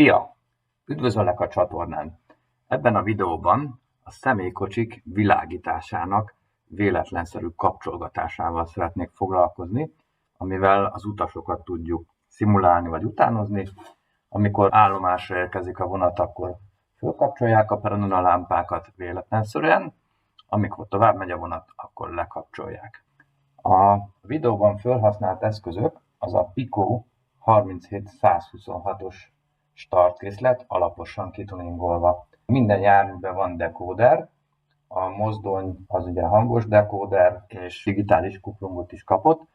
Szia! Üdvözöllek a csatornán! Ebben a videóban a személykocsik világításának véletlenszerű kapcsolgatásával szeretnék foglalkozni, amivel az utasokat tudjuk szimulálni vagy utánozni. Amikor állomásra érkezik a vonat, akkor fölkapcsolják a peronon a lámpákat véletlenszerűen, amikor tovább megy a vonat, akkor lekapcsolják. A videóban felhasznált eszközök az a Pico 37126-os startkészlet, alaposan kituningolva. Minden járműben van dekóder, a mozdony az ugye hangos dekóder, és digitális kuprongot is kapott,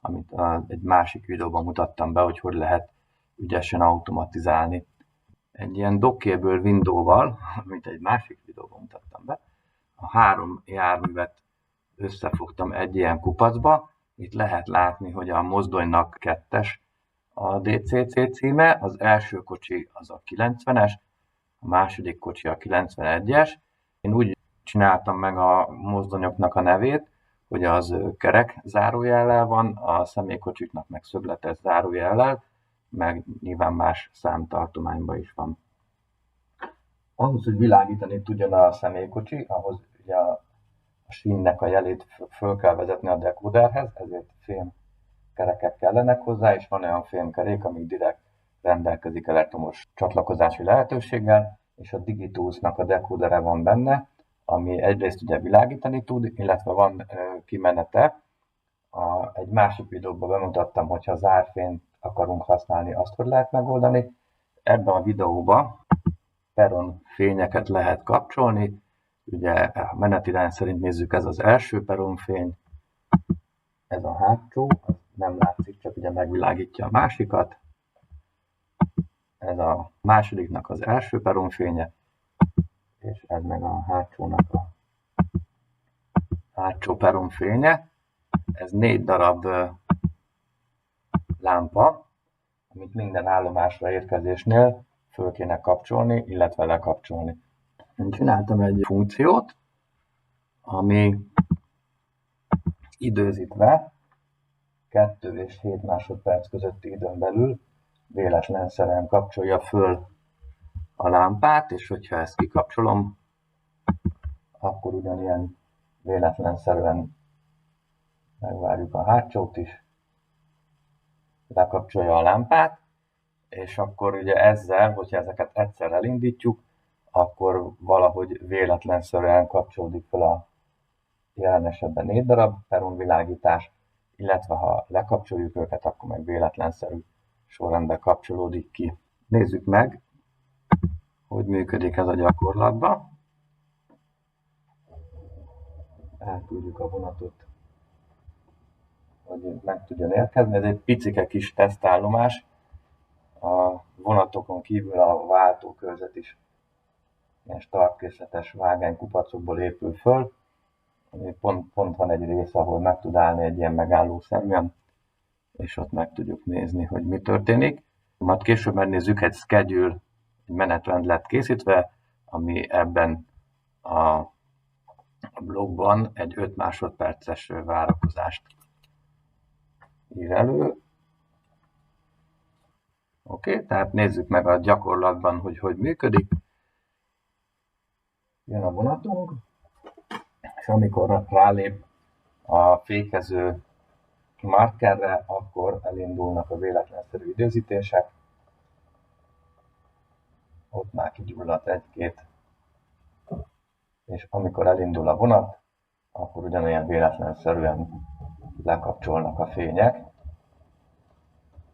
amit egy másik videóban mutattam be, hogy lehet ügyesen automatizálni. Egy ilyen dockéből windowval, amit egy másik videóban mutattam be, a 3 járművet összefogtam egy ilyen kupacba. Itt lehet látni, hogy a mozdonynak 2-es a DCC címe, az első kocsi az a 90-es, a második kocsi a 91-es. Én úgy csináltam meg a mozdonyoknak a nevét, hogy az kerek zárójellel van, a személykocsiknak meg szögletes zárójellel, meg nyilván más számtartományban is van. Ahhoz, hogy világítani tudjon a személykocsi, ahhoz ugye a sínnek a jelét föl kell vezetni a dekóderhez, ezért fémkerekek kellenek hozzá, és van olyan fémkerék, ami direkt rendelkezik elektromos csatlakozási lehetőséggel, és a Digitools-nak a dekódere van benne, ami egyrészt ugye világítani tud, illetve van kimenete. Egy másik videóban bemutattam, hogyha zárfényt akarunk használni, azt hogy lehet megoldani. Ebben a videóban peron fényeket lehet kapcsolni. Ugye a menetirány szerint nézzük, ez az első peronfény, ez a hátsó, az nem látszik, csak ugye megvilágítja a másikat. Ez a másodiknak az első peronfénye, és ez meg a hátsónak a hátsó peronfénye. Ez 4 darab lámpa, amit minden állomásra érkezésnél föl kéne kapcsolni, illetve lekapcsolni. Én csináltam egy funkciót, ami időzítve 2 és 7 másodperc közötti időn belül véletlenszerűen kapcsolja föl a lámpát, és hogyha ezt kikapcsolom, akkor ugyanilyen véletlenszerűen megvárjuk a hátsót is, lekapcsolja a lámpát, és akkor ugye ezzel, hogyha ezeket egyszer elindítjuk, akkor valahogy véletlenszerűen kapcsolódik fel a jelen esetben 4 darab peronvilágítás, illetve ha lekapcsoljuk őket, akkor meg véletlenszerű sorrendben kapcsolódik ki. Nézzük meg, hogy működik ez a gyakorlatban. Elküldjük a vonatot, hogy meg tudjon érkezni. Ez egy picike kis tesztállomás. A vonatokon kívül a váltókörzet is ilyen startkészletes vágánykupacokból épül föl. Pont van egy rész, ahol meg tud állni egy ilyen megálló szemben, és ott meg tudjuk nézni, hogy mi történik. Majd később megnézzük, egy schedule, egy menetrend lett készítve, ami ebben a blogban egy 5 másodperces várakozást ír elő. Oké, tehát nézzük meg a gyakorlatban, hogy működik. Jön a vonatunk, és amikor rálép a fékező markerre, akkor elindulnak a véletlenszerű időzítések. Ott már kigyulladt 1-2, és amikor elindul a vonat, akkor ugyanolyan véletlenszerűen lekapcsolnak a fények.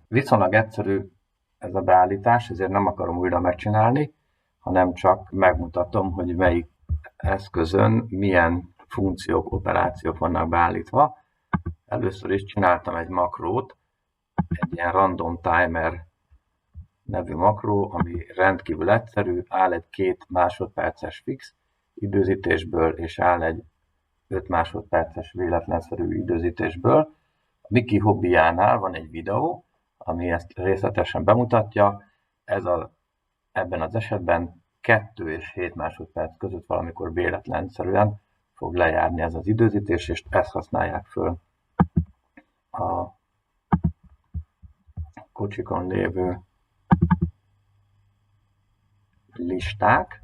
Viszonylag egyszerű ez a beállítás, ezért nem akarom újra megcsinálni, hanem csak megmutatom, hogy melyik eszközön milyen funkciók, operációk vannak beállítva. Először is csináltam egy makrót, egy ilyen random timer nevű makró, ami rendkívül egyszerű, áll egy 2 másodperces fix időzítésből, és áll egy 5 másodperces véletlenszerű időzítésből. A Miki hobbiánál van egy videó, ami ezt részletesen bemutatja. Ebben az esetben 2 és 7 másodperc között valamikor véletlenszerűen fog lejárni ez az időzítés, és ezt használják föl a kocsikon lévő listák.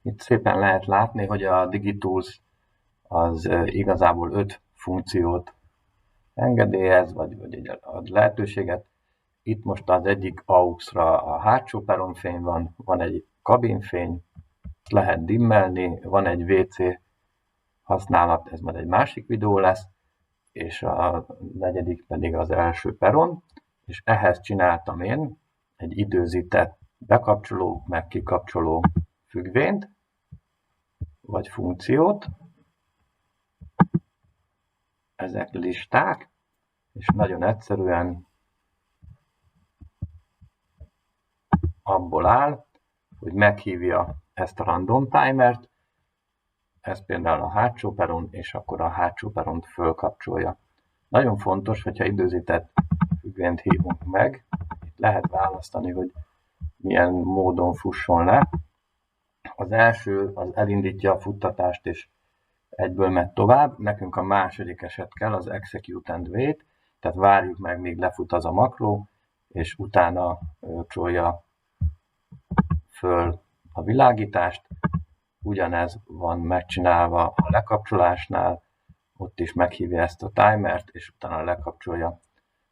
Itt szépen lehet látni, hogy a DigiTools az igazából 5 funkciót engedélyez, vagy ad lehetőséget. Itt most az egyik AUX-ra a hátsó peronfény van egy kabinfény, lehet dimmelni, van egy WC használat, ez majd egy másik videó lesz, és a negyedik pedig az első peron, és ehhez csináltam én egy időzített bekapcsoló, meg kikapcsoló függvényt, vagy funkciót. Ezek listák, és nagyon egyszerűen abból áll, hogy meghívja ezt a random timert, ez például a hátsó peron, és akkor a hátsó peront fölkapcsolja. Nagyon fontos, hogyha időzített függvényt hívunk meg, itt lehet választani, hogy milyen módon fusson le. Az első az elindítja a futtatást, és egyből megy tovább. Nekünk a második eset kell, az execute and wait, tehát várjuk meg, míg lefut az a makró, és utána kapcsolja föl a világítást. Ugyanez van megcsinálva a lekapcsolásnál, ott is meghívja ezt a timert, és utána lekapcsolja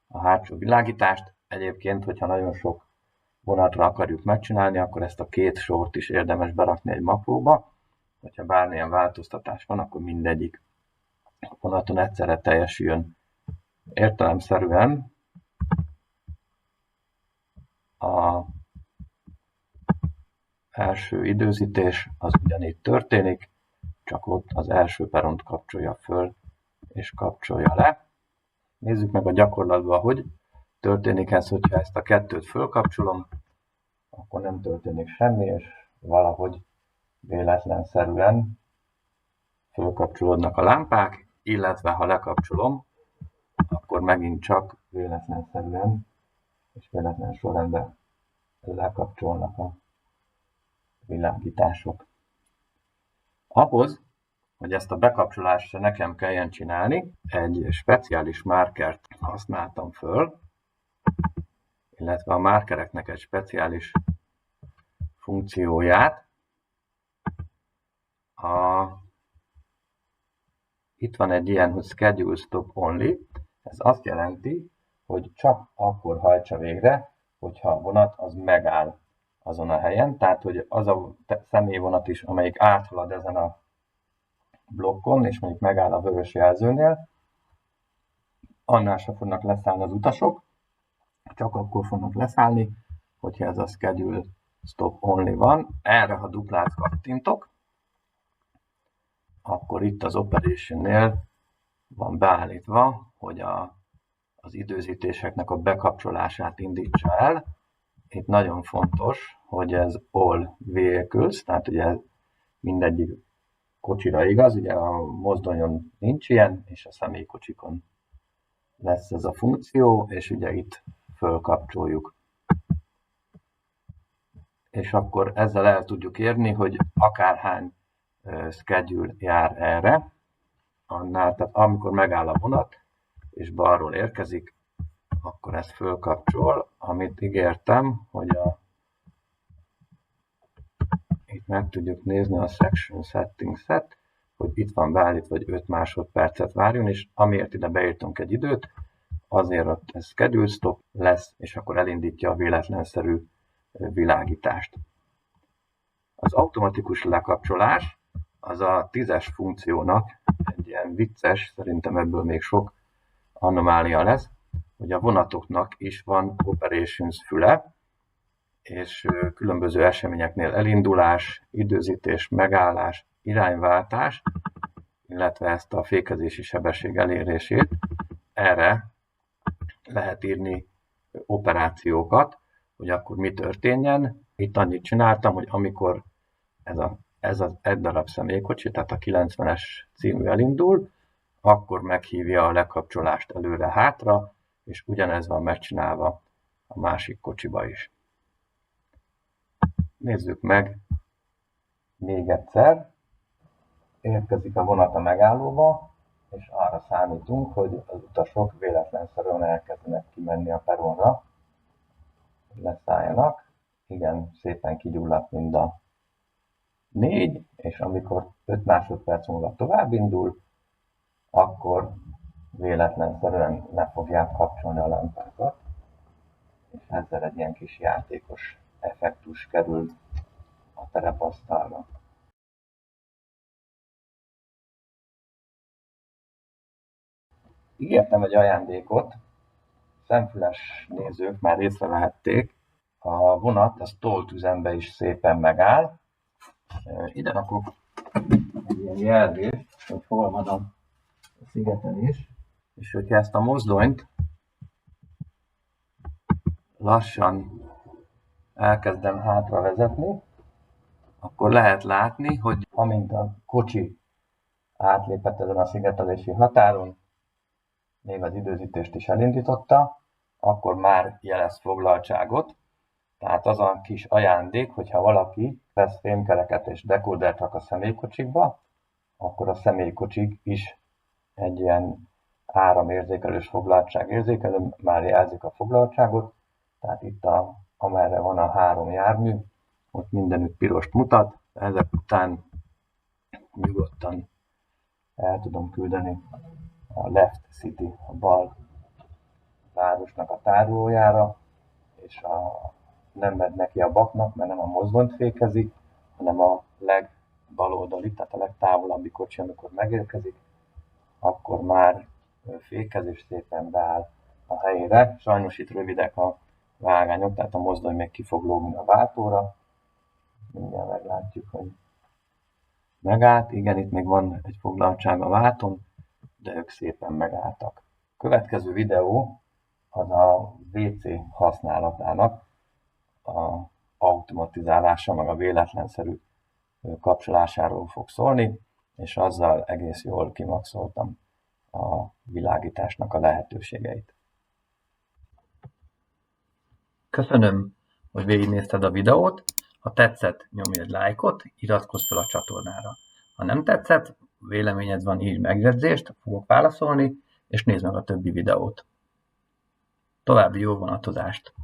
a hátsó világítást. Egyébként, hogyha nagyon sok vonatra akarjuk megcsinálni, akkor ezt a két sort is érdemes berakni egy makróba. Hogyha bármilyen változtatás van, akkor mindegyik vonaton egyszerre teljesüljön. Értelemszerűen a első időzítés az ugyanígy történik, csak ott az első peront kapcsolja föl és kapcsolja le. Nézzük meg a gyakorlatban, hogy történik ez, hogyha ezt a kettőt fölkapcsolom, akkor nem történik semmi, és valahogy véletlenszerűen fölkapcsolódnak a lámpák, illetve ha lekapcsolom, akkor megint csak véletlenszerűen és véletlen sorrendben lekapcsolnak a világítások. Ahhoz, hogy ezt a bekapcsolást nekem kelljen csinálni, egy speciális márkert használtam föl, illetve a márkereknek egy speciális funkcióját. Itt van egy ilyen, hogy Schedule Stop Only. Ez azt jelenti, hogy csak akkor hajtsa végre, hogyha a vonat az megáll azon a helyen. Tehát, hogy az a személyvonat is, amelyik áthalad ezen a blokkon, és mondjuk megáll a vörös jelzőnél, annál sem fognak leszállni az utasok, csak akkor fognak leszállni, hogyha ez a Schedule Stop Only van. Erre, ha duplát kattintok, akkor itt az Operation-nél van beállítva, hogy az időzítéseknek a bekapcsolását indítsa el. Itt nagyon fontos, hogy ez all vehicles, tehát ugye mindegyik kocsira igaz, ugye a mozdonyon nincs ilyen, és a személykocsikon lesz ez a funkció, és ugye itt fölkapcsoljuk. És akkor ezzel el tudjuk érni, hogy akárhány schedule jár erre, annál, tehát amikor megáll a vonat, és balról érkezik, akkor ezt fölkapcsol, amit ígértem, hogy itt meg tudjuk nézni a Section Settings-et, hogy itt van beállítva, hogy 5 másodpercet várjon, és amiért ide beírtunk egy időt, azért ott ez Schedule Stop lesz, és akkor elindítja a véletlenszerű világítást. Az automatikus lekapcsolás az a 10-es funkciónak egy ilyen vicces, szerintem ebből még sok anomália lesz, hogy a vonatoknak is van Operations füle, és különböző eseményeknél elindulás, időzítés, megállás, irányváltás, illetve ezt a fékezési sebesség elérését, erre lehet írni operációkat, hogy akkor mi történjen. Itt annyit csináltam, hogy amikor ez az egy darab személykocsi, tehát a 90-es című elindul, akkor meghívja a lekapcsolást előre-hátra, és ugyanez van megcsinálva a másik kocsiba is. Nézzük meg még egyszer. Érkezik a vonat a megállóba, és arra számítunk, hogy az utasok véletlenszerűen elkezdenek kimenni a peronra, hogy leszálljanak. igen, szépen kigyulladt mind a 4, és amikor 5 másodperc múlva tovább indul, akkor véletlenszerűen le fogják kapcsolni a lámpákat, és ezzel egy ilyen kis játékos effektus kerül a terepasztalra. Ígértem egy ajándékot, szemfüles nézők már észrevehették, a vonat az toltüzembe is szépen megáll. Ide rakok egy ilyen jelzést, hogy hol van a szigeten is. És hogyha ezt a mozdonyt lassan elkezdem hátra vezetni, akkor lehet látni, hogy amint a kocsi átlépett ezen a szigetelési határon, még az időzítést is elindította, akkor már jelez foglaltságot. Tehát az a kis ajándék, hogyha valaki vesz fémkereket és dekódert rak a személykocsikba, akkor a személykocsik is egy ilyen áramérzékelős foglaltságérzékelő, már jelzik a foglaltságot. Tehát itt amerre van a 3 jármű, ott mindenütt pirost mutat, ezek után nyugodtan el tudom küldeni a Left City, a bal városnak a tárolójára, és nem megy neki a baknak, mert nem a mozdonyt fékezi, hanem a legbaloldali, tehát a legtávolabbi kocsi, amikor megérkezik, akkor már fékez és szépen beáll a helyére. Sajnos itt rövidek a vágányok, tehát a mozdony még ki fog lógni a váltóra. Mindjárt meglátjuk, hogy megállt. Igen, itt még van egy foglaltság a válton, de ők szépen megálltak. A következő videó az a WC használatának a automatizálása, meg a véletlenszerű kapcsolásáról fog szólni, és azzal egész jól kimaxoltam a világításnak a lehetőségeit. Köszönöm, hogy végignézted a videót. Ha tetszett, nyomj egy lájkot, iratkozz fel a csatornára. Ha nem tetszett, véleményed van, írj megjegyzést, fogok válaszolni, és nézd meg a többi videót. További jó vonatozást!